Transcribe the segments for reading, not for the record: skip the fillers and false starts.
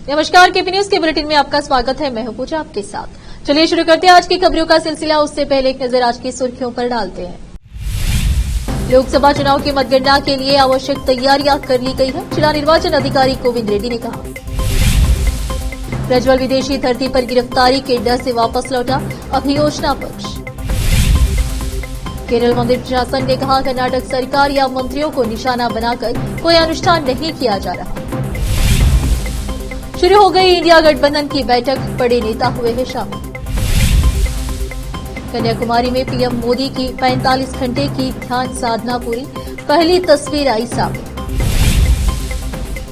नमस्कार, KP news के bulletin में आपका स्वागत है। मैं हूं पूजा आपके साथ। चलिए शुरू करते हैं आज की खबरों का सिलसिला। उससे पहले एक नजर आज की सुर्खियों पर डालते हैं। लोकसभा चुनाव की मतगणना के लिए आवश्यक तैयारियां कर ली गई है, जिला निर्वाचन अधिकारी गोविंद रेड्डी ने कहा। प्रज्वल विदेशी धरती पर गिरफ्तारी के डर से वापस लौटा, अभियोजना पक्ष। केरल मंदिर प्रशासन ने कहा, कर्नाटक सरकार या मंत्रियों को निशाना बनाकर कोई अनुष्ठान नहीं किया जा रहा। शुरू हो गई इंडिया गठबंधन की बैठक, बड़े नेता हुए हैं शामिल। कन्याकुमारी में पीएम मोदी की 45 घंटे की ध्यान साधना पूरी, पहली तस्वीर आई सामने।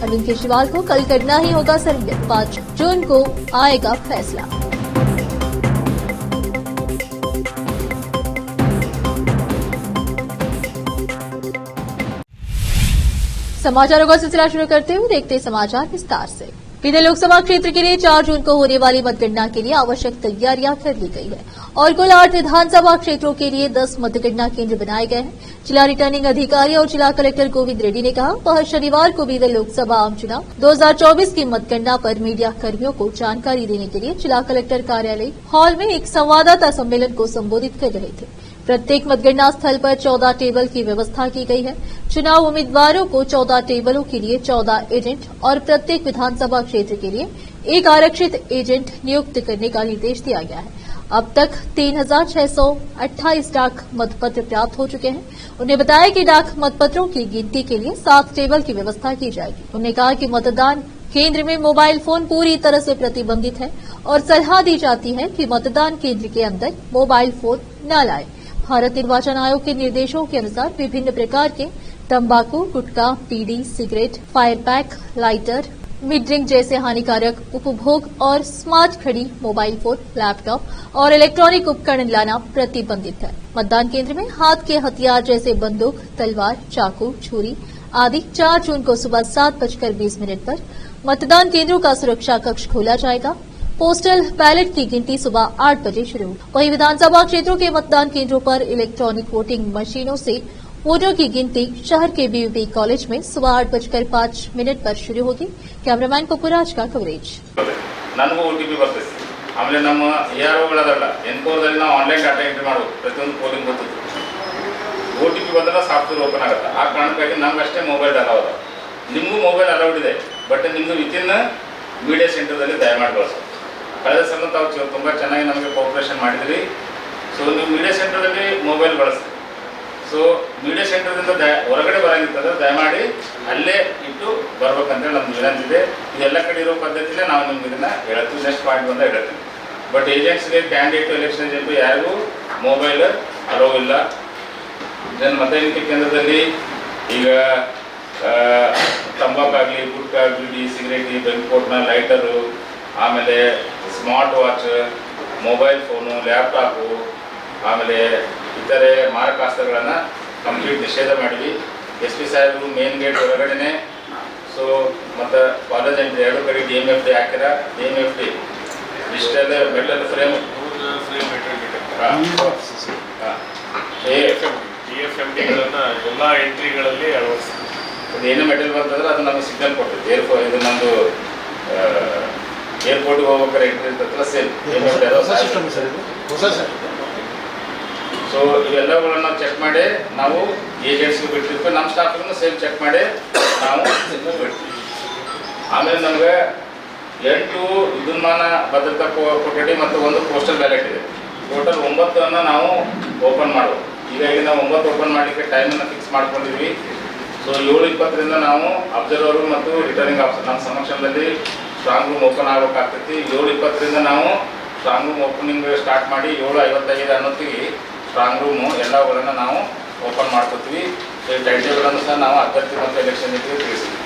अरविंद केजरीवाल को कल करना ही होगा सरेंडर, 5 जून को आएगा फैसला। समाचारों का सिलसिला शुरू करते हुए देखते हैं समाचार विस्तार से। बीते लोकसभा क्षेत्र के लिए 4 जून को होने वाली मतगणना के लिए आवश्यक तैयारियां कर ली गई है और कुल 8 विधानसभा क्षेत्रों के लिए 10 मतगणना केंद्र बनाए गए हैं। जिला रिटर्निंग अधिकारी और जिला कलेक्टर गोविंद रेड्डी ने कहा, वह शनिवार को बीते लोकसभा आम चुनाव 2024 की मतगणना पर मीडिया कर्मियों को जानकारी देने के लिए जिला कलेक्टर कार्यालय हॉल में एक संवाददाता सम्मेलन को संबोधित कर रहे थे। प्रत्येक मतगणना स्थल पर 14 टेबल की व्यवस्था की गई है। चुनाव उम्मीदवारों को 14 टेबलों के लिए 14 एजेंट और प्रत्येक विधानसभा क्षेत्र के लिए एक आरक्षित एजेंट नियुक्त करने का निर्देश दिया गया है। अब तक 3628 डाक मतपत्र प्राप्त हो चुके हैं। उन्होंने बताया कि डाक मतपत्रों की गिनती के लिए 7 टेबल की व्यवस्था की जाएगी। उन्होंने कहा कि मतदान केंद्र में मोबाइल फोन पूरी तरह से प्रतिबंधित है और सलाह दी जाती है कि मतदान केंद्र के अंदर मोबाइल फोन न लाएं। भारत निर्वाचन आयोग के निर्देशों के अनुसार विभिन्न प्रकार के तंबाकू, gutkha, bidi, cigarette, fire pack, lighter, mid drink जैसे हानिकारक उपभोग और स्मार्ट घड़ी, मोबाइल फोन, लैपटॉप और इलेक्ट्रॉनिक उपकरण लाना प्रतिबंधित है। मतदान केंद्र में हाथ के हथियार जैसे बंदूक, तलवार, चाकू, छुरी आदि 4 जून को सुबह 7:20 पर मतदान केंद्रों का सुरक्षा कक्ष खोला जाएगा। पोस्टल बैलेट की गिनती सुबह 8 बजे शुरू होगी। वहीं विधानसभा क्षेत्रों के मतदान केंद्रों पर इलेक्ट्रॉनिक वोटिंग मशीनों से वोटों की गिनती शहर के बीयूबी कॉलेज में सुबह 8:05 पर शुरू होगी। कैमरामैन पपुराज का कवरेज। ನನಗೂ OTP ಬರ್ತದೆ. ಆಮೇಲೆ ನಮ್ಮ AROಗಳದಲ್ಲ ಎನ್ಕೋರ್ದಲ್ಲಿ ನಾವು ಆನ್ಲೈನ್ ಡಾಟಾ ಎಂಟ್ರಿ ಮಾಡಬೇಕು. ಪ್ರತಿಯೊಂದು ಪೋಲಿಂಗ್ ಬರ್ತದೆ. OTP ಬಂದ್ರೆ ಸಾಫ್ಟ್ವೇರ್ ಓಪನ್ ಆಗುತ್ತೆ. ಆ ಕಾರಣಕ್ಕಾಗಿ ನಮ್ಗೆ ಅಷ್ಟೇ ಮೊಬೈಲ್ ಅಲೌ ಇದೆ. ನಿಮಗೂ ಮೊಬೈಲ್ ಅಲೌಡ್ ಇದೆ, ಬಟ್ ನಿಮ್ದು ವಿತಿನ್ ಮೀಡಿಯಾ ಸೆಂಟರ್ದಲ್ಲಿ ದಯಮಾಡಿ ಬಳಸಿ. ಕಳೆದ ಸಲ ತಾವು ತುಂಬ ಚೆನ್ನಾಗಿ ನಮಗೆ ಕೋಆಪರೇಷನ್ ಮಾಡಿದ್ರಿ. ಸೊ ನೀವು ಮೀಡಿಯಾ ಸೆಂಟರ್ದಲ್ಲಿ ಮೊಬೈಲ್ ಬಳಸಿ. ಸೊ ಮೀಡಿಯಾ ಸೆಂಟರ್ದಿಂದ ಹೊರಗಡೆ ಬರೋಂಗಿರ್ತದೆ, ದಯಮಾಡಿ ಅಲ್ಲೇ ಇಟ್ಟು ಬರ್ಬೇಕಂತೇಳಿ ನಮ್ಗೆ ವಿನಂತಿ ಇದೆ. ಇದೆಲ್ಲ ಕಡೆ ಇರೋ ಪದ್ಧತಿಲೇ ನಾವು ನಿಮ್ಗೆ ಇದನ್ನು ಹೇಳ್ತೀವಿ. ನೆಕ್ಸ್ಟ್ ಪಾಯಿಂಟ್ ಬಂದ ಹೇಳ್ತೀವಿ. ಬಟ್ ಏಜೆಂಟ್ಸ್ಗೆ, ಕ್ಯಾಂಡಿಡೇಟ್, ಎಲೆಕ್ಷನ್ ಏಜೆಂಟು ಯಾರಿಗೂ ಮೊಬೈಲ್ ಅಲೋ ಇಲ್ಲ. ಮತ ಎಣಿಕೆ ಕೇಂದ್ರದಲ್ಲಿ ಈಗ ತಂಬಾಕಾಗಲಿ, ಗುಟ್ಕಾ, ಬೀಡಿ, ಸಿಗರೇಟಿ, ಬೆಂಕೋಟ್ನ, ಲೈಟರು, ಆಮೇಲೆ smart watch, mobile phone, laptop, ಆಮೇಲೆ ಇತರೆ ಮಾರಕಾಸ್ತ್ರಗಳನ್ನು ಕಂಪ್ಲೀಟ್ ನಿಷೇಧ ಮಾಡಿದ್ವಿ. SP ಸಾಹೇಬರು ಮೇನ್ ಗೇಟ್ ಹೊರಗಡೆನೆ. ಸೊ ಮತ್ತು ಕಾಲೇಜ್ ಎಂಟ್ರಿ 2 ಕಡೆ DMFD ಹಾಕಿರ. DMFD ಡಿಜಿಟಲ್ ಮೆಟಲ್ ಫ್ರೇಮ್ DFMDಗಳನ್ನು ಎಲ್ಲ ಎಂಟ್ರಿಗಳಲ್ಲಿ ಅಳವಡಿಸ್ತೀವಿ. ಅದು ಏನೇ ಮೆಟಲ್ ಬರ್ತಂದ್ರೆ ಅದು ನಮಗೆ ಸಿಗ್ನಲ್ ಕೊಡ್ತದೆ. ಇದು ನಮ್ಮದು ಏರ್ಪೋರ್ಟ್ಗೆ ಹೋಗ್ಬೇಕಾದ್ರೆ ಎಂಟ್ರಿ ಇರ್ತದಲ್ಲ, ಸೇಮ್ ಸೊ ಇವೆಲ್ಲಗಳನ್ನು ನಾವು ಚೆಕ್ ಮಾಡಿ ನಾವು ಏಜೆಂಟ್ಸ್ಗೆ ಬಿಡ್ತಿರ್ತೀವಿ. ನಮ್ಮ ಸ್ಟಾಫ್ಗೂ ಸೇಮ್ ಚೆಕ್ ಮಾಡಿ ನಾವು ಬಿಡ್ತೀವಿ. ಆಮೇಲೆ ನಮಗೆ 8 ವಿದ್ಯುನ್ಮಾನ ಭದ್ರತಾ ಕೊಠಡಿ ಮತ್ತು 1 ಪೋಸ್ಟಲ್ ಬ್ಯಾಲೆಟ್ ಇದೆ. ಟೋಟಲ್ 9 ನಾವು ಓಪನ್ ಮಾಡಬೇಕು. ಹೀಗಾಗಿ ನಾವು 9 ಓಪನ್ ಮಾಡಲಿಕ್ಕೆ ಟೈಮನ್ನು ಫಿಕ್ಸ್ ಮಾಡ್ಕೊಂಡಿದ್ವಿ. ಸೊ 7:20ರಿಂದ ನಾವು ಅಬ್ಸರ್ವರು ಮತ್ತು ರಿಟರ್ನಿಂಗ್ ಆಫೀಸರ್ ನಮ್ಮ ಸಮಕ್ಷಮದಲ್ಲಿ ಸ್ಟ್ರಾಂಗ್ ರೂಮ್ ಓಪನ್ ಆಗಬೇಕಾಗ್ತೈತಿ. 7:20ರಿಂದ ನಾವು ಸ್ಟ್ರಾಂಗ್ ರೂಮ್ ಓಪನಿಂಗ್ ಸ್ಟಾರ್ಟ್ ಮಾಡಿ 7:55 ಅನ್ನೋತ್ತಿಗೆ ಸ್ಟ್ರಾಂಗ್ ರೂಮು ಎಲ್ಲಗಳನ್ನು ನಾವು ಓಪನ್ ಮಾಡ್ಕೊತೀವಿ. ಈ ಟೈಮ್ ಟೇಬಲನ್ನು ಸಹ ನಾವು ಅಭ್ಯರ್ಥಿ ಮತ್ತು ಎಲೆಕ್ಷನ್ ತಿಳಿಸ್ತೀವಿ.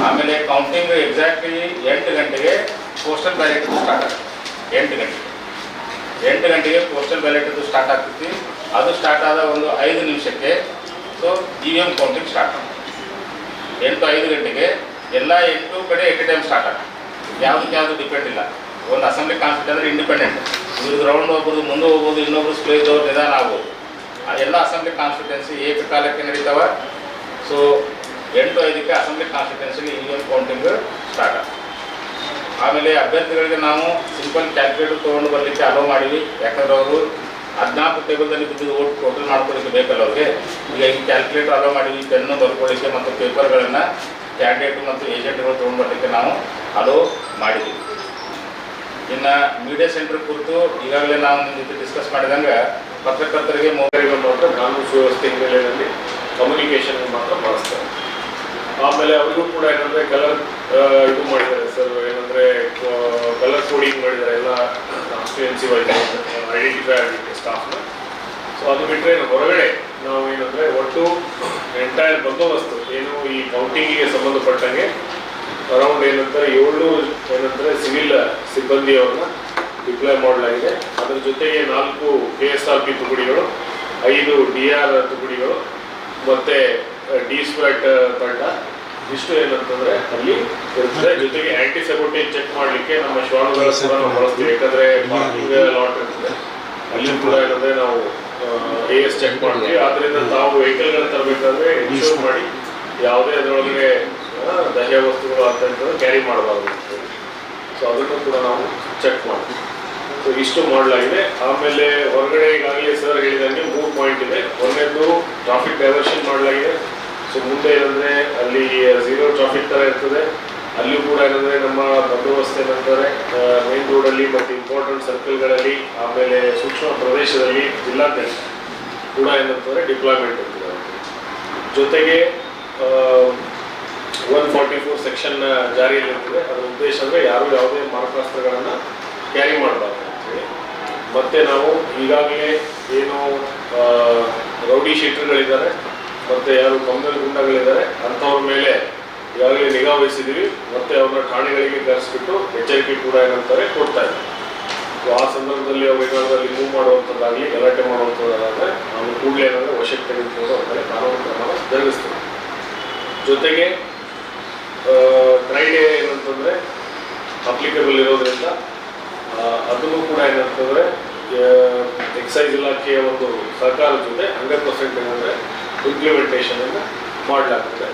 ಆಮೇಲೆ ಕೌಂಟಿಂಗ್ ಎಕ್ಸಾಕ್ಟ್ಲಿ 8 ಗಂಟೆಗೆ ಪೋಸ್ಟಲ್ ಬ್ಯಾಲೆಟ್ ಸ್ಟಾರ್ಟ್ ಆಗ್ತದೆ. 8 ಗಂಟೆಗೆ ಪೋಸ್ಟಲ್ ಬ್ಯಾಲೆಟ್ ಸ್ಟಾರ್ಟ್ ಆಗ್ತೈತಿ. ಅದು ಸ್ಟಾರ್ಟ್ ಆದ ಒಂದು 5 ನಿಮಿಷಕ್ಕೆ ಸೊ EVM ಕೌಂಟಿಂಗ್ ಸ್ಟಾರ್ಟ್ ಆಗ್ತದೆ. 8:05 ಗಂಟೆಗೆ ಎಲ್ಲ 8 ಕಡೆ ಎಟ್ ಟೈಮ್ ಸ್ಟಾರ್ಟ್ ಆಗ್ತದೆ. ಯಾವುದು ಡಿಪೆಂಡ್ ಇಲ್ಲ. ಒಂದು ಅಸೆಂಬ್ಲಿ ಕಾನ್ಸ್ಟಿಟ್ಯೂಟ್ ಅಂದರೆ ಇಂಡಿಪೆಂಡೆಂಟ್. ಇವ್ರದ್ದು ರೌಂಡ್ ಹೋಗ್ಬೋದು, ಮುಂದೆ ಹೋಗ್ಬೋದು, ಇನ್ನೊಬ್ರು ಸ್ಪ್ಲೇಸ್ ಅವ್ರು ನಿಧಾನ ಆಗ್ಬೋದು. ಎಲ್ಲ ಅಸೆಂಬ್ಲಿ ಕಾನ್ಸ್ಟಿಟ್ಯೂನ್ಸಿ ಏಕಕಾಲಕ್ಕೆ ನಡೀತಾವೆ. ಸೊ 8:05ಕ್ಕೆ ಅಸೆಂಬ್ಲಿ ಕಾನ್ಸ್ಟಿಟ್ಯೂನ್ಸಿಲಿ EVM ಕೌಂಟಿಂಗ್ ಸ್ಟಾರ್ಟ್ ಆಗ್ತದೆ. ಆಮೇಲೆ ಅಭ್ಯರ್ಥಿಗಳಿಗೆ ನಾವು ಸಿಂಪಲ್ ಕ್ಯಾಲ್ಕುಲೇಟರ್ ತೊಗೊಂಡು ಬರಲಿಕ್ಕೆ ಅಲೋ ಮಾಡಿವಿ. ಯಾಕಂದ್ರೆ ಅವರು 14 ಟೇಬಲ್ದಲ್ಲಿ ಬಿದ್ದು ಓಟ್ ಟೋಟಲ್ ಮಾಡ್ಕೊಳ್ಳಿಕ್ಕೆ ಬೇಕಲ್ಲ ಅವ್ರಿಗೆ. ಈಗ ಈ ಕ್ಯಾಲ್ಕುಲೇಟರ್ ಅಲೋ ಮಾಡಿವಿ, ಪೆನ್ನು ಬರ್ಕೊಳ್ಳಿಕ್ಕೆ ಮತ್ತು ಪೇಪರ್ಗಳನ್ನು ಕ್ಯಾಂಡಿಡೇಟ್ ಮತ್ತು ಏಜೆಂಟ್ಗಳು ತೊಗೊಂಡು ಬರಲಿಕ್ಕೆ ನಾವು ಅಲೋ ಮಾಡಿದ್ವಿ. ಇನ್ನು ಮೀಡಿಯಾ ಸೆಂಟರ್ ಕುರಿತು ಈಗಾಗಲೇ ನಾವು ನಿಮ್ಮ ಜೊತೆ ಡಿಸ್ಕಸ್ ಮಾಡಿದಂಗೆ ಪತ್ರಕರ್ತರಿಗೆ ಮಾತ್ರ ಕಾನೂನು ಸುವ್ಯವಸ್ಥೆ ಹಿನ್ನೆಲೆಯಲ್ಲಿ ಕಮ್ಯುನಿಕೇಷನ್ ಮಾತ್ರ ಬಳಸ್ತಾರೆ. ಆಮೇಲೆ ಅವರಿಗೂ ಕೂಡ ಏನಂದರೆ ಕಲರ್ ಇದು ಮಾಡಿದ್ದಾರೆ ಸರ್, ಏನಂದರೆ ಕಲರ್ ಕೋಡಿಂಗ್ ಮಾಡಿದ್ದಾರೆ ಎಲ್ಲ ಕಾನ್ಸ್ಟಿಟ್ಯೂನ್ಸಿ ವೈಸ್ ಐಡೆಂಟಿಫೈ ಆಗಲಿಕ್ಕೆ ಸ್ಟಾಫ್ನ. ಸೊ ಅದು ಬಿಟ್ಟರೆ ಹೊರಗಡೆ ನಾವು ಏನಂದರೆ ಒಟ್ಟು ಎಂಟೈರ್ ಬಂದೋಬಸ್ತು ಏನು ಈ ಕೌಂಟಿಂಗಿಗೆ ಸಂಬಂಧಪಟ್ಟಂಗೆ ಅರೌಂಡ್ ಏನಂತಾರೆ 700 ಏನಂದರೆ ಸಿವಿಲ್ ಸಿಬ್ಬಂದಿಯವ್ರನ್ನ ಡಿಪ್ಲಾಯ್ ಮಾಡಲಾಗಿದೆ. ಅದರ ಜೊತೆಗೆ 4 KSRP ತುಕಡಿಗಳು, 5 DR ತುಕಡಿಗಳು ಮತ್ತು ಡಿ ಸ್ಕ್ವಾಟ್ ತಂಡ ಇಷ್ಟು ಏನಂತಂದರೆ ಅಲ್ಲಿ ಇರ್ತದೆ. ಜೊತೆಗೆ ಆ್ಯಂಟಿ ಸೆಬೋಟೇಜ್ ಚೆಕ್ ಮಾಡಲಿಕ್ಕೆ ನಮ್ಮ ಶ್ವಾನಗಳು ಕೂಡ ನಾವು ಬಳಸ್ತೀವಿ. ಯಾಕಂದರೆ ಪಾರ್ಕಿಂಗ್ ಲಾಟ್ ಇರ್ತದೆ, ಅಲ್ಲಿ ಕೂಡ ಏನಂದರೆ ನಾವು AS ಚೆಕ್ ಮಾಡ್ತೀವಿ. ಆದ್ದರಿಂದ ತಾವು ವೆಹಿಕಲ್ಗಳನ್ನ ತರಬೇಕಾದ್ರೆ ಇನ್ಶೂರ್ ಮಾಡಿ ಯಾವುದೇ ಅದರೊಳಗೆ ದಹ್ಯ ವಸ್ತುಗಳು ಅಂತ ಕ್ಯಾರಿ ಮಾಡಬಾರ್ದು ಅಂತೇಳಿ. ಸೊ ಅದನ್ನು ಕೂಡ ನಾವು ಚೆಕ್ ಮಾಡ್ತೀವಿ. ಸೊ ಇಷ್ಟು ಮಾಡಲಾಗಿದೆ. ಆಮೇಲೆ ಹೊರಗಡೆ ಈಗಾಗಲೇ ಸರ್ ಹೇಳಿದಂಗೆ 3 ಪಾಯಿಂಟ್ ಇದೆ. ಒಂದನೇದು ಟ್ರಾಫಿಕ್ ಡೈವರ್ಷನ್ ಮಾಡಲಾಗಿದೆ. ಸೊ ಮುಂದೆ ಏನಂದರೆ ಅಲ್ಲಿ 0 ಟ್ರಾಫಿಕ್ ಥರ ಇರ್ತದೆ. ಅಲ್ಲಿಯೂ ಕೂಡ ಏನಂದರೆ ನಮ್ಮ ಬಂದೋಬಸ್ತ್ ಏನಂತಾರೆ ಮೇನ್ ರೋಡಲ್ಲಿ ಮತ್ತು ಇಂಪಾರ್ಟೆಂಟ್ ಸರ್ಕಲ್ಗಳಲ್ಲಿ ಆಮೇಲೆ ಸೂಕ್ಷ್ಮ ಪ್ರದೇಶದಲ್ಲಿ ಜಿಲ್ಲಾಡಳಿತ ಕೂಡ ಏನಂತಾರೆ ಡಿಪ್ಲಾಯ್ಮೆಂಟ್ ಇರ್ತದೆ. ಜೊತೆಗೆ 144 ಸೆಕ್ಷನ್ ಜಾರಿಯಲ್ಲಿರ್ತದೆ. ಅದರ ಉದ್ದೇಶ ಅಂದರೆ ಯಾರು ಯಾವುದೇ ಮಾರಕಾಸ್ತ್ರಗಳನ್ನು ಕ್ಯಾರಿ ಮಾಡಬಾರ್ದು ಅಂತೇಳಿ. ಮತ್ತು ನಾವು ಈಗಾಗಲೇ ಏನು ರೌಡಿ ಶೀಟರ್ಗಳಿದ್ದಾರೆ ಮತ್ತು ಯಾರು ಕಮ್ಯುನಲ್ ಗುಂಡಗಳಿದ್ದಾರೆ ಅಂಥವ್ರ ಮೇಲೆ ಈಗಾಗಲೇ ನಿಗಾ ವಹಿಸಿದ್ದೀವಿ. ಮತ್ತು ಅವ್ರನ್ನ ಠಾಣೆಗಳಿಗೆ ಕರೆಸಿಬಿಟ್ಟು ಎಚ್ಚರಿಕೆ ಕೂಡ ಏನಂತಾರೆ ಕೊಡ್ತಾ ಇದ್ದೀವಿ. ಸೊ ಆ ಸಂದರ್ಭದಲ್ಲಿ ಅವ್ರು ಏನಾದರೂ ರಿಮೂವ್ ಮಾಡುವಂಥದ್ದಾಗಲಿ ಗಲಾಟೆ ಮಾಡುವಂಥದ್ದಾದರೆ ನಾವು ಕೂಡಲೇ ಏನಾದರೆ ವಶಕ್ಕೆ ತೆಗೆದುಕೊಂಡು ಅವ್ರ ಮೇಲೆ ಕಾನೂನು ಕ್ರಮ ಜರುಗಿಸ್ತೀವಿ. ಜೊತೆಗೆ ಡ್ರೈಡೇ ಏನಂತಂದರೆ ಅಪ್ಲಿಕೇಬಲ್ ಇರೋದ್ರಿಂದ ಅದನ್ನು ಕೂಡ ಏನಂತಂದರೆ ಎಕ್ಸೈಸ್ ಇಲಾಖೆಯ ಒಂದು ಸಹಕಾರದ ಜೊತೆ 100% ಏನಂದರೆ ಇಂಪ್ಲಿಮೆಂಟೇಷನನ್ನು ಮಾಡಲಾಗ್ತದೆ.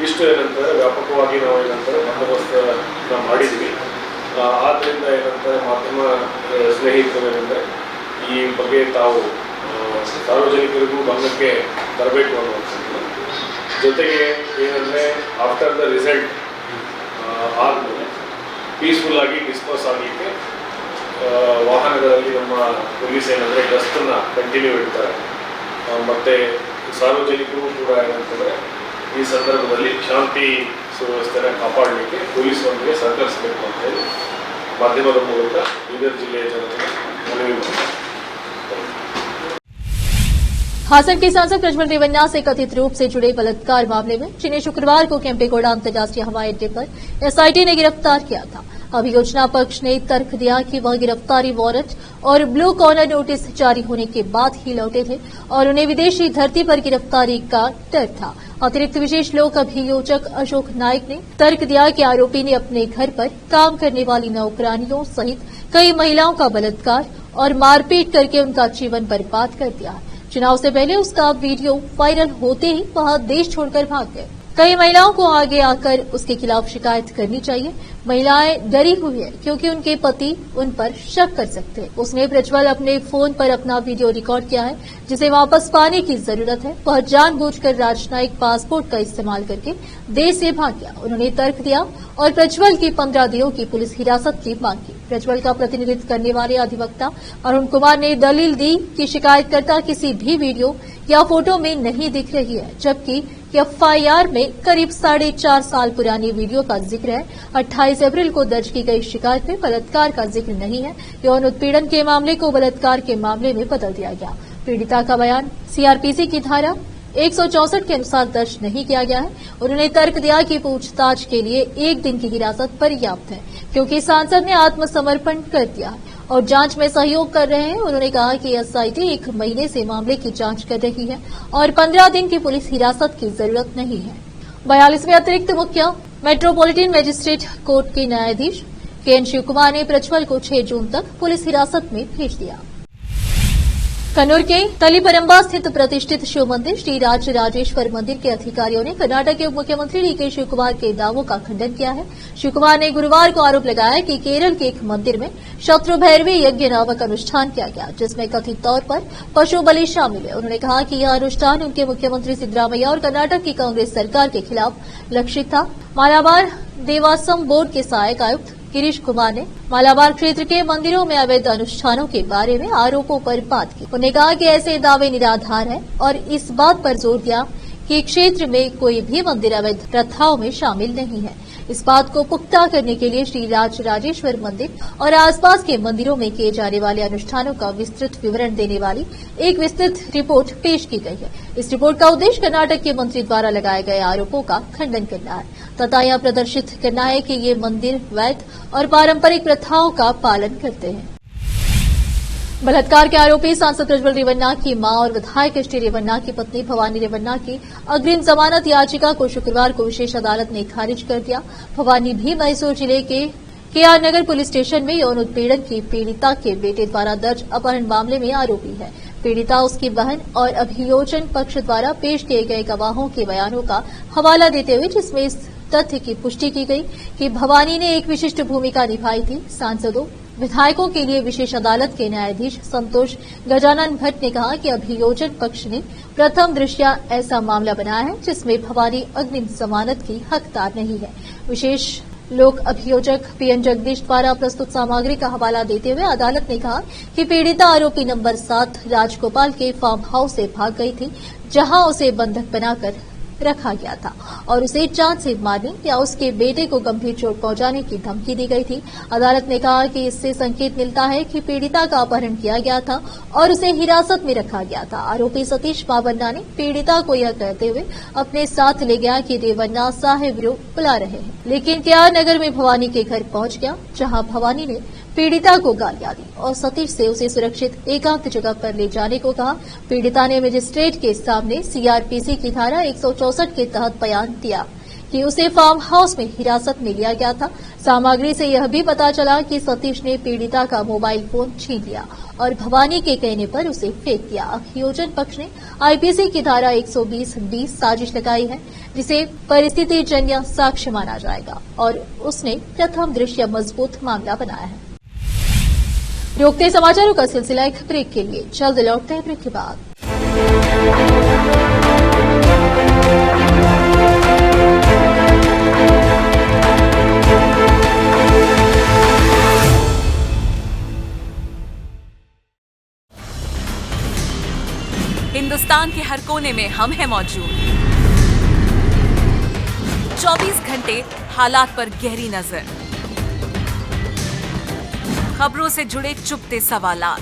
ಇಷ್ಟು ಏನಂತಾರೆ ವ್ಯಾಪಕವಾಗಿ ನಾವು ಏನಂತಾರೆ ಬಂದೋಬಸ್ತನ್ನು ಮಾಡಿದ್ವಿ. ಆದ್ದರಿಂದ ಏನಂತಾರೆ ಮಾಧ್ಯಮ ಸ್ನೇಹಿತರು ಏನಂದರೆ ಈ ಬಗ್ಗೆ ತಾವು ಸಾರ್ವಜನಿಕರಿಗೂ ಗಮನಕ್ಕೆ ತರಬೇಕು ಅನ್ನುವಂಥದ್ದು. ಜೊತೆಗೆ ಏನಂದರೆ ಆಫ್ಟರ್ ದ ರಿಸಲ್ಟ್ ಆದಮೇಲೆ ಪೀಸ್ಫುಲ್ ಆಗಿ ಡಿಸ್ಪೋಸ್ ಆಗಲಿಕ್ಕೆ ವಾಹನಗಳಲ್ಲಿ ನಮ್ಮ ಪೊಲೀಸ್ ಏನಂದರೆ ಗಸ್ತನ್ನು ಕಂಟಿನ್ಯೂ ಇಡ್ತಾರೆ. ಮತ್ತು ಸಾರ್ವಜನಿಕರು ಕೂಡ ಏನಂತಂದರೆ ಈ ಸಂದರ್ಭದಲ್ಲಿ ಶಾಂತಿ ಸುವ್ಯವಸ್ಥೆಯನ್ನು ಕಾಪಾಡಲಿಕ್ಕೆ ಪೊಲೀಸರೊಂದಿಗೆ ಸಹಕರಿಸಬೇಕು ಅಂತ ಹೇಳಿ ಮಾಧ್ಯಮದ ಮೂಲಕ ಬೀದರ್ ಜಿಲ್ಲೆಯ ಜನತೆಗೆ ಮನವಿ ಮಾಡಿದ್ದಾರೆ. हासन के सांसद प्रज्वल रेवन्ना से कथित रूप से जुड़े बलात्कार मामले में जिन्हें शुक्रवार को केम्पेगौड़ा अंतर्राष्ट्रीय हवाई अड्डे पर एसआईटी ने गिरफ्तार किया था। अभियोजना पक्ष ने तर्क दिया कि वह गिरफ्तारी वारंट और ब्लू कॉर्नर नोटिस जारी होने के बाद ही लौटे थे और उन्हें विदेशी धरती पर गिरफ्तारी का डर था। अतिरिक्त विशेष लोक अभियोजक अशोक नाइक ने तर्क दिया कि आरोपी ने अपने घर पर काम करने वाली नौकरानियों सहित कई महिलाओं का बलात्कार और मारपीट करके उनका जीवन बर्बाद कर दिया। चुनाव से पहले उसका वीडियो वायरल होते ही वह देश छोड़कर भाग गए। कई महिलाओं को आगे आकर उसके खिलाफ शिकायत करनी चाहिए। महिलाएं डरी हुई है क्योंकि उनके पति उन पर शक कर सकते हैं। उसने प्रज्वल अपने फोन पर अपना वीडियो रिकॉर्ड किया है जिसे वापस पाने की जरूरत है। वह जानबूझकर राजनयिक पासपोर्ट का इस्तेमाल करके देश से भाग गया। उन्होंने तर्क दिया और प्रज्वल की 15 दिनों की पुलिस हिरासत की मांग की। प्रज्वल का प्रतिनिधित्व करने वाले अधिवक्ता अरुण कुमार ने दलील दी कि शिकायतकर्ता किसी भी वीडियो या फोटो में नहीं दिख रही है, जबकि एफआईआर में करीब 4.5 साल पुरानी वीडियो का जिक्र है। 28 अप्रैल को दर्ज की गई शिकायत में बलात्कार का जिक्र नहीं है। यौन उत्पीड़न के मामले को बलात्कार के मामले में बदल दिया गया। पीड़िता का बयान सीआरपीसी की धारा 164 के अनुसार दर्ज नहीं किया गया है। उन्होंने तर्क दिया कि पूछताछ के लिए 1 दिन की हिरासत पर्याप्त है क्योंकि सांसद ने आत्मसमर्पण कर दिया है और जांच में सहयोग कर रहे हैं। उन्होंने कहा कि एसआईटी 1 महीने से मामले की जांच कर रही है और 15 दिन की पुलिस हिरासत की जरूरत नहीं है। 42वें अतिरिक्त मुख्य मेट्रोपॉलिटन मजिस्ट्रेट कोर्ट के न्यायाधीश केएन शिव कुमार ने प्रज्वल को 6 जून तक पुलिस हिरासत में भेज दिया। कन्नूर के तलीपरंबा स्थित प्रतिष्ठित शिव मंदिर श्री राजराजेश्वर मंदिर के अधिकारियों ने कर्नाटक के उप मुख्यमंत्री डीके शिव कुमार के दावों का खंडन किया है। शिव कुमार ने गुरुवार को आरोप लगाया कि केरल के एक मंदिर में शत्रु भैरवी यज्ञ नामक अनुष्ठान किया गया, जिसमें कथित तौर पर पशु बलि शामिल है। उन्होंने कहा कि यह अनुष्ठान उनके मुख्यमंत्री सिद्धरामैया और कर्नाटक की कांग्रेस सरकार के खिलाफ लक्षित था। मालाबार देवासम बोर्ड के सहायक आयुक्त गिरीश कुमार ने मालाबार क्षेत्र के मंदिरों में अवैध अनुष्ठानों के बारे में आरोपों पर बात की। उन्होंने कहा कि ऐसे दावे निराधार हैं और इस बात पर जोर दिया कि क्षेत्र में कोई भी मंदिर अवैध प्रथाओं में शामिल नहीं है। इस बात को पुख्ता करने के लिए श्री राजराजेश्वर मंदिर और आसपास के मंदिरों में किए जाने वाले अनुष्ठानों का विस्तृत विवरण देने वाली एक विस्तृत रिपोर्ट पेश की गई है। इस रिपोर्ट का उद्देश्य कर्नाटक के मंत्री द्वारा लगाए गए आरोपों का खंडन करना है तथा यह प्रदर्शित करना है कि ये मंदिर वैध और पारंपरिक प्रथाओं का पालन करते हैं। बलात्कार के आरोपी सांसद प्रज्वल रेवन्ना की मां और विधायक एसटी रेवन्ना की पत्नी भवानी रेवन्ना की अग्रिम जमानत याचिका को शुक्रवार को विशेष अदालत ने खारिज कर दिया। भवानी भी मैसूर जिले के केआर नगर पुलिस स्टेशन में यौन उत्पीड़न की पीड़िता के बेटे द्वारा दर्ज अपहरण मामले में आरोपी है। पीड़िता, उसकी बहन और अभियोजन पक्ष द्वारा पेश किए गए गवाहों के बयानों का हवाला देते हुए जिसमें इस तथ्य की पुष्टि की गई कि भवानी ने एक विशिष्ट भूमिका निभाई थी। सांसदों विधायकों के लिए विशेष अदालत के न्यायाधीश संतोष गजानन भट्ट ने कहा कि अभियोजन पक्ष ने प्रथम दृष्टया ऐसा मामला बनाया है जिसमें भवानी अग्रिम जमानत की हकदार नहीं है। विशेष लोक अभियोजक पीएन जगदीश द्वारा प्रस्तुत सामग्री का हवाला देते हुए अदालत ने कहा कि पीड़िता आरोपी नंबर 7 राजगोपाल के फार्म हाउस से भाग गई थी, जहां उसे बंधक बनाकर रखा गया था और उसे जान से मारने या उसके बेटे को गंभीर चोट पहुंचाने की धमकी दी गई थी। अदालत ने कहा कि इससे संकेत मिलता है कि पीड़िता का अपहरण किया गया था और उसे हिरासत में रखा गया था। आरोपी सतीश मावन्ना ने पीड़िता को यह कहते हुए अपने साथ ले गया कि रेवन्ना साहेब रो बुला रहे हैं, लेकिन केआर नगर में भवानी के घर पहुंच गया, जहां भवानी ने पीड़िता को गालियां दी और सतीश से उसे सुरक्षित एकांत जगह पर ले जाने को कहा। पीड़िता ने मजिस्ट्रेट के सामने सीआरपीसी की धारा 164 के तहत बयान दिया कि उसे फार्म हाउस में हिरासत में लिया गया था। सामग्री से यह भी पता चला कि सतीश ने पीड़िता का मोबाइल फोन छीन लिया और भवानी के कहने पर उसे फेंक दिया। अभियोजन पक्ष ने आईपीसी की धारा 120(20) साजिश लगाई है, जिसे परिस्थिति जन्य साक्ष्य माना जाएगा और उसने प्रथम दृष्टया मजबूत मामला बनाया है। रोकते समाचारों का सिलसिला एक ब्रेक के लिए, जल्द लौटते हैं ब्रेक के बाद। हिंदुस्तान के हर कोने में हम हैं मौजूद। 24 घंटे हालात पर गहरी नजर, खबरों से जुड़े चुपते सवालात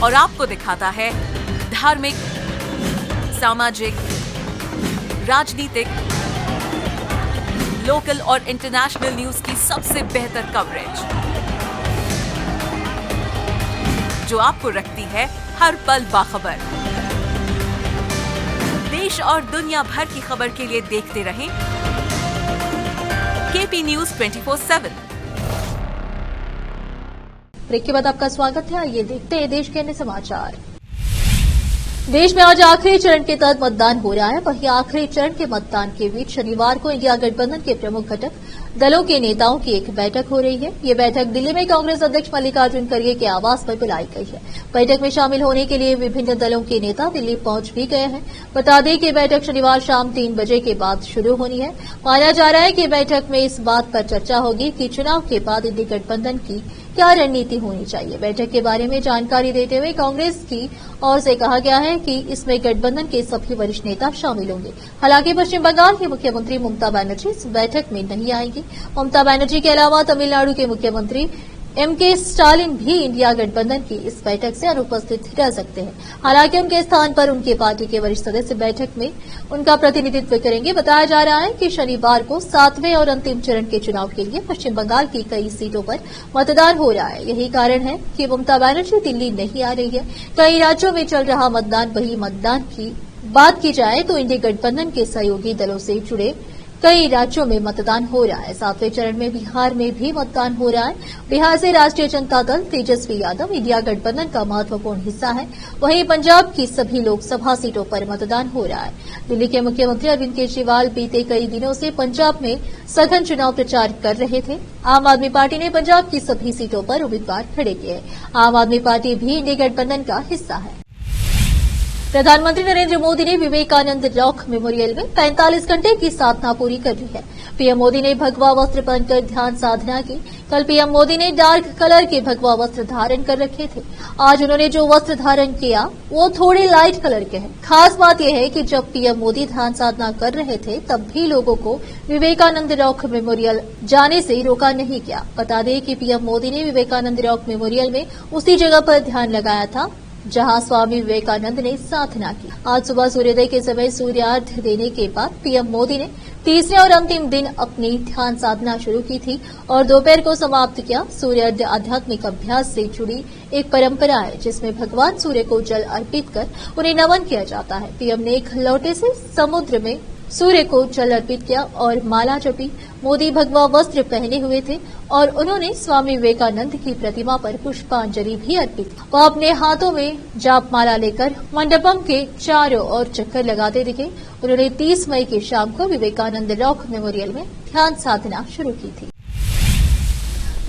और आपको दिखाता है धार्मिक, सामाजिक, राजनीतिक, लोकल और इंटरनेशनल न्यूज की सबसे बेहतर कवरेज, जो आपको रखती है हर पल बाखबर। देश और दुनिया भर की खबर के लिए देखते रहें केपी न्यूज 24/7। ब्रेक के बाद आपका स्वागत है। आइए देखते हैं देश के अन्य समाचार। देश में आज आखिरी चरण के तहत मतदान हो रहा है। वहीं आखिरी चरण के मतदान के बीच शनिवार को इंडिया गठबंधन के प्रमुख घटक दलों के नेताओं की एक बैठक हो रही है। ये बैठक दिल्ली में कांग्रेस अध्यक्ष मल्लिकार्जुन खड़गे के आवास पर बुलाई गई है। बैठक में शामिल होने के लिए विभिन्न दलों के नेता दिल्ली पहुंच भी गए हैं। बता दें कि बैठक शनिवार शाम 3 बजे के बाद शुरू होनी है। माना जा रहा है कि बैठक में इस बात पर चर्चा होगी कि चुनाव के बाद इंडी गठबंधन की क्या रणनीति होनी चाहिए। बैठक के बारे में जानकारी देते हुए कांग्रेस की ओर से कहा गया है कि इसमें गठबंधन के सभी वरिष्ठ नेता शामिल होंगे। हालांकि पश्चिम बंगाल की मुख्यमंत्री ममता बनर्जी इस बैठक में नहीं आएंगी। ममता बनर्जी के अलावा तमिलनाडु के मुख्यमंत्री एमके स्टालिन भी इंडिया गठबंधन की इस बैठक से अनुपस्थित रह सकते हैं। हालांकि उनके स्थान पर उनके पार्टी के वरिष्ठ सदस्य बैठक में उनका प्रतिनिधित्व करेंगे। बताया जा रहा है कि शनिवार को 7वें और अंतिम चरण के चुनाव के लिए पश्चिम बंगाल की कई सीटों पर मतदान हो रहा है। यही कारण है कि ममता बनर्जी दिल्ली नहीं आ रही है। कई राज्यों में चल रहा मतदान, वही मतदान की बात की जाए तो इंडी गठबंधन के सहयोगी दलों से जुड़े कई राज्यों में मतदान हो रहा है। 7वें चरण में बिहार में भी मतदान हो रहा है। बिहार से राष्ट्रीय जनता दल, तेजस्वी यादव, इंडिया गठबंधन का महत्वपूर्ण हिस्सा है। वहीं पंजाब की सभी लोकसभा सीटों पर मतदान हो रहा है। दिल्ली के मुख्यमंत्री अरविंद केजरीवाल बीते कई दिनों से पंजाब में सघन चुनाव प्रचार कर रहे थे। आम आदमी पार्टी ने पंजाब की सभी सीटों पर उम्मीदवार खड़े किए। आम आदमी पार्टी भी इंडिया गठबंधन का हिस्सा है। प्रधानमंत्री नरेंद्र मोदी ने विवेकानंद रॉक मेमोरियल में 45 घंटे की साधना पूरी कर ली है। पीएम मोदी ने भगवा वस्त्र पहनकर ध्यान साधना की। कल पीएम मोदी ने डार्क कलर के भगवा वस्त्र धारण कर रखे थे। आज उन्होंने जो वस्त्र धारण किया वो थोड़े लाइट कलर के हैं। खास बात यह है कि जब पीएम मोदी ध्यान साधना कर रहे थे तब भी लोगों को विवेकानंद रॉक मेमोरियल जाने से रोका नहीं गया। बता दें कि पीएम मोदी ने विवेकानंद रॉक मेमोरियल में उसी जगह पर ध्यान लगाया था जहां स्वामी विवेकानंद ने साधना की। आज सुबह सूर्योदय के समय सूर्यार्घ्य देने के बाद पीएम मोदी ने तीसरे और अंतिम दिन अपनी ध्यान साधना शुरू की थी और दोपहर को समाप्त किया। सूर्योदय आध्यात्मिक अभ्यास से जुड़ी एक परंपरा है जिसमें भगवान सूर्य को जल अर्पित कर उन्हें नमन किया जाता है। पीएम ने एक लोटे से समुद्र में सूर्य को जल अर्पित किया और माला जपी। मोदी भगवा वस्त्र पहने हुए थे और उन्होंने स्वामी विवेकानंद की प्रतिमा पर पुष्पांजलि भी अर्पित की। वह अपने हाथों में जाप माला लेकर मंडपम के चारों ओर चक्कर लगाते दिखे। उन्होंने 30 मई की शाम को विवेकानंद रॉक मेमोरियल में ध्यान साधना शुरू की थी।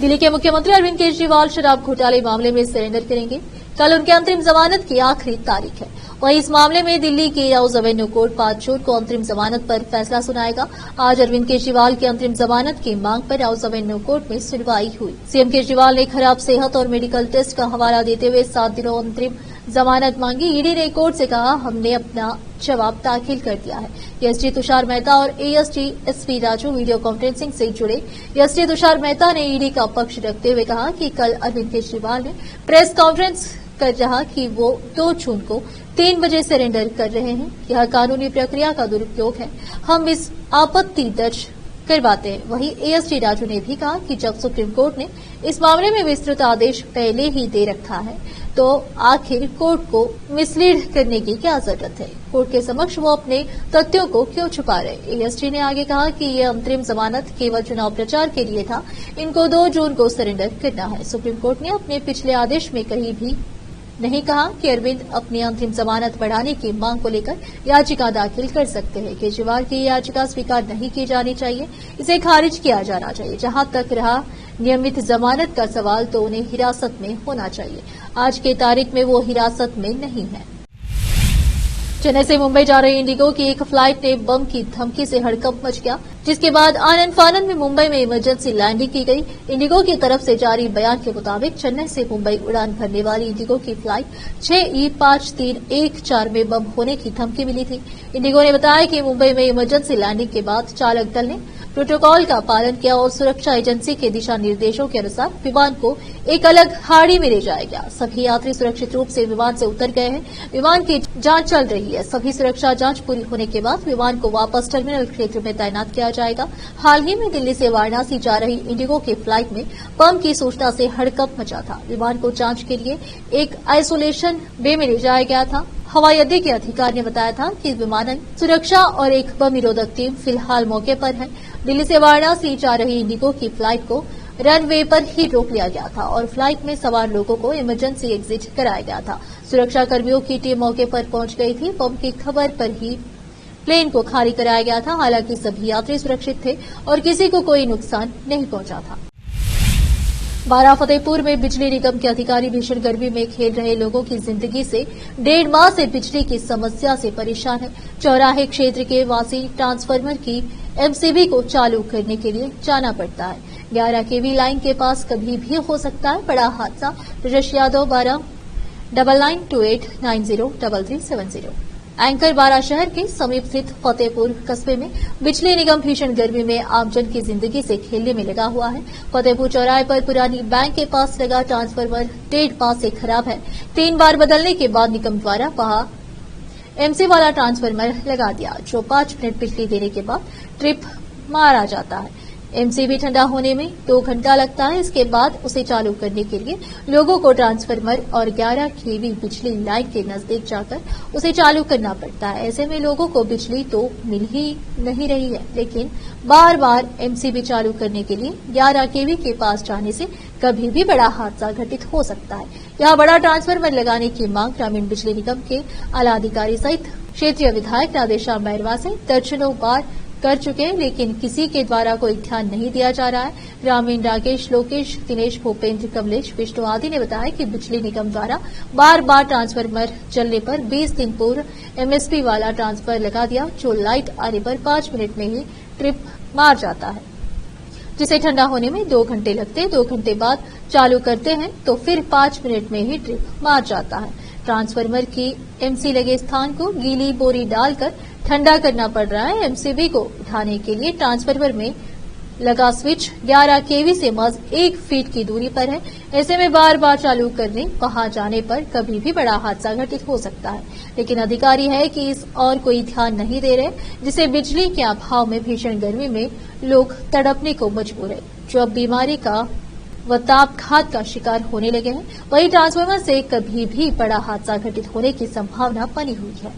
दिल्ली के मुख्यमंत्री अरविंद केजरीवाल शराब घोटाले मामले में सरेंडर करेंगे। कल उनके अंतरिम जमानत की आखिरी तारीख है। वहीं इस मामले में दिल्ली के हाउस एवेन्यू कोर्ट 5 जून को अंतरिम जमानत पर फैसला सुनाएगा। आज अरविंद केजरीवाल की अंतरिम जमानत की मांग पर हाउस एवेन्यू कोर्ट में सुनवाई हुई। सीएम केजरीवाल ने खराब सेहत और मेडिकल टेस्ट का हवाला देते हुए 7 दिनों अंतरिम जमानत मांगी। ईडी ने कोर्ट से कहा, हमने अपना जवाब दाखिल कर दिया है। एसडी तुषार मेहता और AST SP Raju video conferencing से जुड़े। एसडी तुषार मेहता ने ईडी का पक्ष रखते हुए कहा कि कल अरविंद केजरीवाल ने प्रेस कॉन्फ्रेंस कर रहा कि वो 2 जून को 3 बजे सरेंडर कर रहे हैं। यह कानूनी प्रक्रिया का दुरुपयोग है। हम इस आपत्ति दर्ज करवाते हैं। वहीं एएसटी राजू ने भी कहा कि जब सुप्रीम कोर्ट ने इस मामले में विस्तृत आदेश पहले ही दे रखा है तो आखिर कोर्ट को मिसलीड करने की क्या जरूरत है। कोर्ट के समक्ष वो अपने तथ्यों को क्यों छुपा रहे। एएसटी ने आगे कहा कि ये अंतरिम जमानत केवल चुनाव प्रचार के लिए था। इनको 2 जून को सरेंडर करना है। सुप्रीम कोर्ट ने अपने पिछले आदेश में कहीं भी नहीं कहा कि अरविंद अपनी अंतरिम जमानत बढ़ाने की मांग को लेकर याचिका दाखिल कर सकते हैं। केजरीवाल की याचिका स्वीकार नहीं की जानी चाहिए, इसे खारिज किया जाना चाहिए। जहां तक रहा नियमित जमानत का सवाल तो उन्हें हिरासत में होना चाहिए। आज की तारीख में वो हिरासत में नहीं है। चेन्नई से मुंबई जा रही इंडिगो की एक फ्लाइट ने बम की धमकी से हड़कंप मच गया, जिसके बाद आनंद फानंद में मुंबई में इमरजेंसी लैंडिंग की गई। इंडिगो की तरफ से जारी बयान के मुताबिक चेन्नई से मुंबई उड़ान भरने वाली इंडिगो की फ्लाइट 6E5314 में बम होने की धमकी मिली थी। इंडिगो ने बताया कि मुंबई में इमरजेंसी लैंडिंग के बाद चालक दल ने प्रोटोकॉल का पालन किया और सुरक्षा एजेंसी के दिशा निर्देशों के अनुसार विमान को एक अलग हाड़ी में ले जाया गया। सभी यात्री सुरक्षित रूप से विमान से उतर गए हैं। विमान की जांच चल रही है। सभी सुरक्षा जांच पूरी होने के बाद विमान को वापस टर्मिनल क्षेत्र में तैनात किया जाएगा। हाल ही में दिल्ली से वाराणसी जा रही इंडिगो की फ्लाइट में बम की सूचना से हड़कंप मचा था। विमान को जांच के लिए एक आइसोलेशन बे में ले जाया गया था। हवाई अड्डे के अधिकारी ने बताया था कि विमानन सुरक्षा और एक बम निरोधक टीम फिलहाल मौके पर है। दिल्ली से वाराणसी जा रही इंडिगो की फ्लाइट को रनवे पर ही रोक लिया गया था और फ्लाइट में सवार लोगों को इमरजेंसी एग्जिट कराया गया था। सुरक्षा कर्मियों की टीम मौके पर पहुंच गई थी। बम की खबर पर ही प्लेन को खाली कराया गया था। हालांकि सभी यात्री सुरक्षित थे और किसी को कोई नुकसान नहीं पहुंचा था। बारा फतेहपुर में बिजली निगम के अधिकारी भीषण गर्मी में खेल रहे लोगों की जिंदगी से 1.5 माह से बिजली की समस्या से परेशान है। चौराहे क्षेत्र के वासी ट्रांसफार्मर की एमसीबी को चालू करने के लिए जाना पड़ता है। 11 केवी लाइन के पास कभी भी हो सकता है बड़ा हादसा। ब्रजेश यादव 129928903370। एंकर बारा शहर के समीप स्थित फतेहपुर कस्बे में बिजली निगम भीषण गर्मी में आमजन की जिंदगी से खेलने में लगा हुआ है। फतेहपुर चौराहे पर पुरानी बैंक के पास लगा ट्रांसफार्मर 1.5 माह से खराब है। 3 बार बदलने के बाद निगम द्वारा वहां एमसी वाला ट्रांसफार्मर लगा दिया, जो 5 मिनट बिजली देने के बाद ट्रिप मारा जाता है। एमसीबी ठंडा होने में 2 घंटा लगता है। इसके बाद उसे चालू करने के लिए लोगों को ट्रांसफार्मर और 11 केवी बिजली लाइन के नजदीक जाकर उसे चालू करना पड़ता है। ऐसे में लोगों को बिजली तो मिल ही नहीं रही है, लेकिन बार बार एमसीबी चालू करने के लिए 11 केवी के पास जाने से कभी भी बड़ा हादसा घटित हो सकता है। यहाँ बड़ा ट्रांसफार्मर लगाने की मांग ग्रामीण बिजली निगम के आला अधिकारी सहित क्षेत्रीय विधायक राधेश्याम बैरवा से दर्जनों बार कर चुके हैं, लेकिन किसी के द्वारा कोई ध्यान नहीं दिया जा रहा है। ग्रामीण राकेश, लोकेश, दिनेश, भूपेंद्र, कमलेश, विष्णु आदि ने बताया कि बिजली निगम द्वारा बार बार ट्रांसफार्मर चलने पर 20 दिन पूर्व एमएसपी वाला ट्रांसफर लगा दिया, जो लाइट आने पर 5 मिनट में ही ट्रिप मार जाता है, जिसे ठंडा होने में 2 घंटे लगते हैं। 2 घंटे बाद चालू करते हैं तो फिर 5 मिनट में ही ट्रिप मार जाता है। ट्रांसफार्मर की एमसी लगे स्थान को गीली बोरी डालकर ठंडा करना पड़ रहा है। एमसीबी को उठाने के लिए ट्रांसफार्मर में लगा स्विच 11 केवी से महज 1 फीट की दूरी पर है। ऐसे में बार बार चालू करने वहां जाने पर कभी भी बड़ा हादसा घटित हो सकता है, लेकिन अधिकारी है कि इस और कोई ध्यान नहीं दे रहे, जिससे बिजली के अभाव में भीषण गर्मी में लोग तड़पने को मजबूर है, जो अब बीमारी का व तापघात का शिकार होने लगे हैं। वहीं ट्रांसफार्मर से कभी भी बड़ा हादसा घटित होने की संभावना बनी हुई है।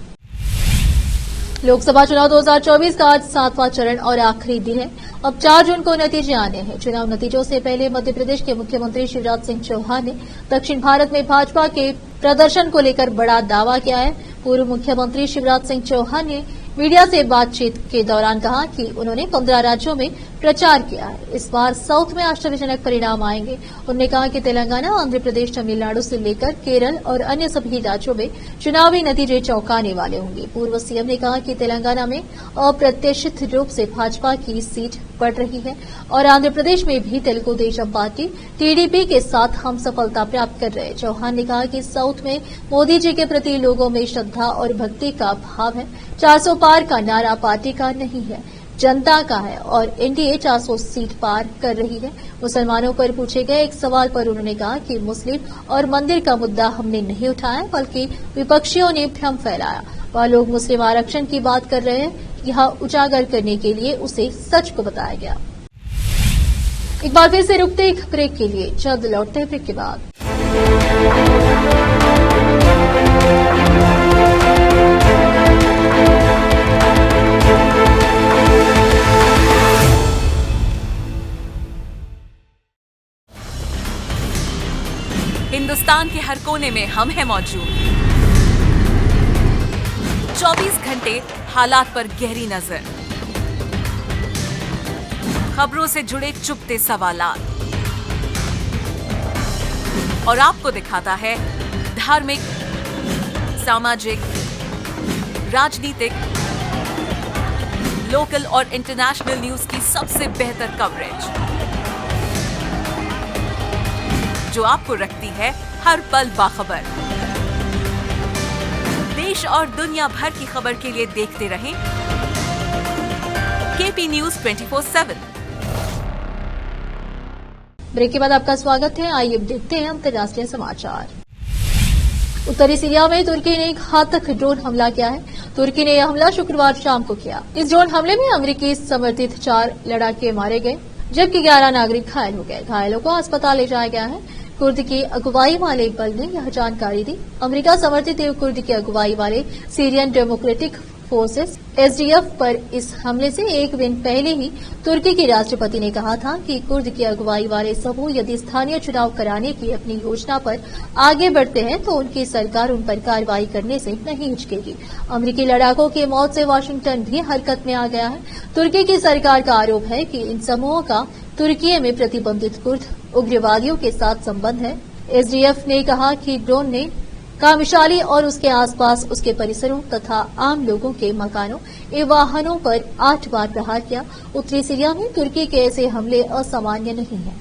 लोकसभा चुनाव 2024 का आज 7वां चरण और आखिरी दिन है। अब 4 जून को नतीजे आने हैं। चुनाव नतीजों से पहले मध्य प्रदेश के मुख्यमंत्री शिवराज सिंह चौहान ने दक्षिण भारत में भाजपा के प्रदर्शन को लेकर बड़ा दावा किया है। पूर्व मुख्यमंत्री शिवराज सिंह चौहान ने मीडिया से बातचीत के दौरान कहा कि उन्होंने 15 राज्यों में प्रचार किया है। इस बार साउथ में आश्चर्यजनक परिणाम आएंगे। उन्होंने कहा कि तेलंगाना, आंध्र प्रदेश, तमिलनाडु से लेकर केरल और अन्य सभी राज्यों में चुनावी नतीजे चौंकाने वाले होंगे। पूर्व सीएम ने कहा कि तेलंगाना में अप्रत्याशित रूप से भाजपा की सीट बढ़ रही है और आंध्र प्रदेश में भी तेलुगु देशम पार्टी टीडीपी के साथ हम सफलता प्राप्त कर रहे हैं। चौहान ने कहा कि साउथ में मोदी जी के प्रति लोगों में श्रद्धा और भक्ति का भाव है। 400 पार का नारा पार्टी का नहीं है, जनता का है और एनडीए 400 सीट पार कर रही है। मुसलमानों पर पूछे गए एक सवाल पर उन्होंने कहा कि मुस्लिम और मंदिर का मुद्दा हमने नहीं उठाया, बल्कि विपक्षियों ने भ्रम फैलाया। वह लोग मुस्लिम आरक्षण की बात कर रहे हैं, यह उजागर करने के लिए उसे सच को बताया गया। एक बार फिर से रुकते एक ब्रेक के लिए, जल्द लौटते हैं ब्रेक के बाद। हिंदुस्तान के हर कोने में हम हैं मौजूद। 24 घंटे हालात पर गहरी नजर, खबरों से जुड़े चुपते सवालात और आपको दिखाता है धार्मिक, सामाजिक, राजनीतिक, लोकल और इंटरनेशनल न्यूज की सबसे बेहतर कवरेज, जो आपको रखती है हर पल बाखबर। देश और दुनिया भर की खबर के लिए देखते रहें केपी न्यूज 24/7। ब्रेक के बाद आपका स्वागत है। आइए अब देखते हैं अंतर्राष्ट्रीय समाचार। उत्तरी सीरिया में तुर्की ने एक घातक ड्रोन हमला किया है। तुर्की ने यह हमला शुक्रवार शाम को किया। इस ड्रोन हमले में अमेरिकी समर्थित 4 लड़ाके मारे गए, जबकि 11 नागरिक घायल हो गए। घायलों को अस्पताल ले जाया गया है। कुर्द की अगुवाई वाले बल ने यह जानकारी दी। अमेरिका समर्थित कुर्द की अगुवाई वाले सीरियन डेमोक्रेटिक फोर्सेस एसडीएफ पर इस हमले से एक दिन पहले ही तुर्की के राष्ट्रपति ने कहा था कि कुर्द की अगुवाई वाले समूह यदि स्थानीय चुनाव कराने की अपनी योजना पर आगे बढ़ते हैं तो उनकी सरकार उन पर कार्रवाई करने से नहीं हिचकेगी। अमेरिकी लड़ाकों की मौत से वाशिंगटन भी हरकत में आ गया है। तुर्की की सरकार का आरोप है कि इन समूहों का तुर्की में प्रतिबंधित कुर्द उग्रवादियों के साथ संबंध है। एसडीएफ ने कहा कि ड्रोन ने कामिशाली और उसके आसपास उसके परिसरों तथा आम लोगों के मकानों एवं वाहनों पर 8 बार प्रहार किया। उत्तरी सीरिया में तुर्की के ऐसे हमले असामान्य नहीं हैं।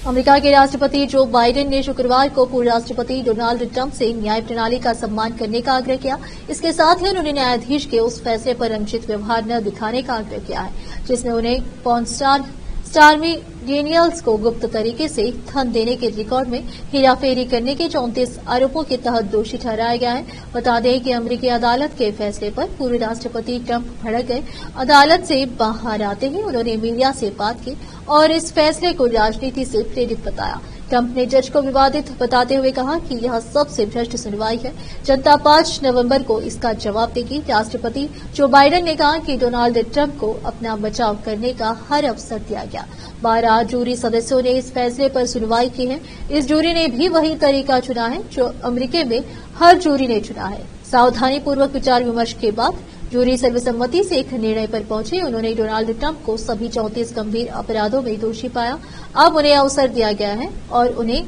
अमेरिका के राष्ट्रपति जो बाइडेन ने शुक्रवार को पूर्व राष्ट्रपति डोनाल्ड ट्रंप से न्याय प्रणाली का सम्मान करने का आग्रह किया। इसके साथ ही उन्होंने न्यायाधीश के उस फैसले पर अनुचित व्यवहार न दिखाने का आग्रह किया है जिसने उन्हें पॉर्न स्टार स्टार्मी डेनियल्स को गुप्त तरीके से धन देने के रिकॉर्ड में हेराफेरी करने के 34 आरोपों के तहत दोषी ठहराया गया है। बता दें कि अमेरिकी अदालत के फैसले पर पूर्व राष्ट्रपति ट्रंप भड़क गए। अदालत से बाहर आते ही उन्होंने मीडिया से बात की और इस फैसले को राजनीति से प्रेरित बताया। ट्रंप ने जज को विवादित बताते हुए कहा कि यह सबसे भ्रष्ट सुनवाई है। जनता 5 नवंबर को इसका जवाब देगी। राष्ट्रपति जो बाइडेन ने कहा कि डोनाल्ड ट्रंप को अपना बचाव करने का हर अवसर दिया गया। 12 जूरी सदस्यों ने इस फैसले पर सुनवाई की है। इस जूरी ने भी वही तरीका चुना है जो अमेरिका में हर जूरी ने चुना है। सावधानीपूर्वक विचार विमर्श के बाद जूरी सर्वसम्मति से एक निर्णय पर पहुंची। उन्होंने डोनाल्ड ट्रंप को सभी 34 गंभीर अपराधों में दोषी पाया। अब उन्हें अवसर दिया गया है और उन्हें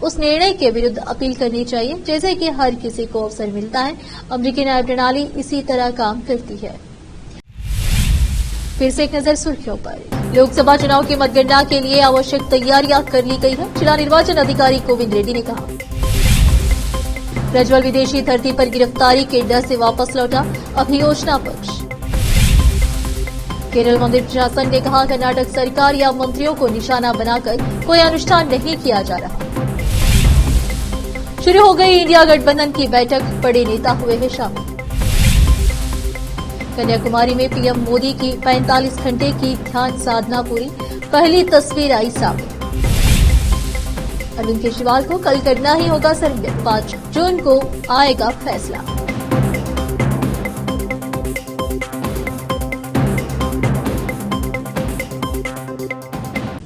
उस निर्णय के विरुद्ध अपील करनी चाहिए जैसे कि हर किसी को अवसर मिलता है। अमेरिकी न्याय प्रणाली इसी तरह काम करती है। फिर से एक नजर सुर्खियों पर। लोकसभा चुनाव की मतगणना के लिए आवश्यक तैयारियां कर ली गई है। जिला निर्वाचन अधिकारी गोविंद रेड्डी ने कहा। प्रज्वल विदेशी धरती पर गिरफ्तारी के डर से वापस लौटा, अभियोजना पक्ष। केरल मंदिर प्रशासन ने कहा कर्नाटक सरकार या मंत्रियों को निशाना बनाकर कोई अनुष्ठान नहीं किया जा रहा। शुरू हो गई इंडिया गठबंधन की बैठक, बड़े नेता हुए हैं शामिल। कन्याकुमारी में पीएम मोदी की 45 घंटे की ध्यान साधना पूरी, पहली तस्वीर आई सामने। अरविंद केजरीवाल को कल करना ही होगा सर्वे, 5 जून को आएगा फैसला।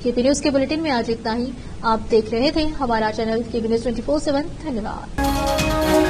केपी न्यूज के बुलेटिन में आज इतना ही। आप देख रहे थे हमारा चैनल केपी न्यूज 24/7। धन्यवाद।